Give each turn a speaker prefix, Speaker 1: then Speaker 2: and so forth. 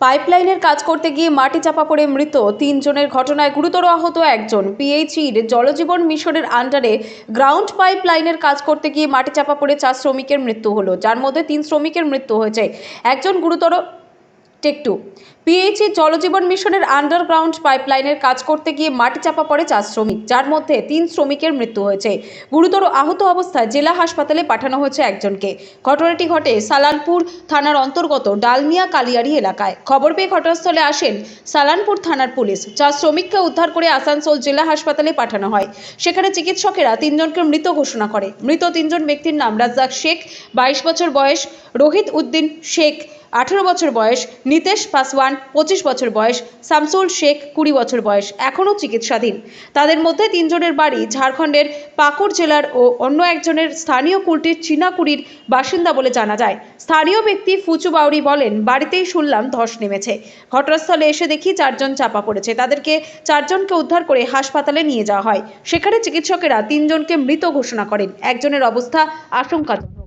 Speaker 1: পাইপলাইনের কাজ করতে গিয়ে মাটি চাপা পড়ে মৃত ৩ জনের ঘটনায় গুরুতর আহত একজন। পিএইচির জলজীবন মিশনের আন্ডারে গ্রাউন্ড পাইপ লাইনের কাজ করতে গিয়ে মাটি চাপা পড়ে 4 শ্রমিকের মৃত্যু হলো, যার মধ্যে 3 শ্রমিকের মৃত্যু হয়েছে, একজন গুরুতর। টেকটু পিএইচি জলজীবন মিশনের আন্ডারগ্রাউন্ড পাইপলাইনের কাজ করতে গিয়ে মাটি চাপা পড়ে 4 শ্রমিক, যার মধ্যে 3 শ্রমিকের মৃত্যু হয়েছে। গুরুতর আহত অবস্থায় জেলা হাসপাতালে পাঠানো হয়েছে একজনকে। ঘটনাটি ঘটে সালানপুর থানার অন্তর্গত ডালমিয়া কালিয়ারি এলাকায়। খবর পেয়ে ঘটনাস্থলে আসেন সালানপুর থানার পুলিশ। 4 শ্রমিককে উদ্ধার করে আসানসোল জেলা হাসপাতালে পাঠানো হয়। সেখানে চিকিৎসকেরা 3 জনকে মৃত ঘোষণা করে। মৃত 3 জন ব্যক্তির নাম রাজ্জাক শেখ 22 বছর বয়স, রোহিত উদ্দিন শেখ 18 বছর বয়স, নিতেশ পাসওয়ান 25 বছর বয়স, শামসুল শেখ 20 বছর বয়স, এখনও চিকিৎসাধীন। তাদের মধ্যে 3 জনের বাড়ি ঝাড়খণ্ডের পাকুড় জেলার ও অন্য একজনের স্থানীয় কুলটির চীনাকুড়ির বাসিন্দা বলে জানা যায়। স্থানীয় ব্যক্তি ফুচু বাউরি বলেন, বাড়িতেই শুনলাম ধস নেমেছে। ঘটনাস্থলে এসে দেখি 4 জন চাপা পড়েছে। তাদেরকে 4 জনকে উদ্ধার করে হাসপাতালে নিয়ে যাওয়া হয়। সেখানে চিকিৎসকেরা 3 জনকে মৃত ঘোষণা করেন। একজনের অবস্থা আশঙ্কাজনক।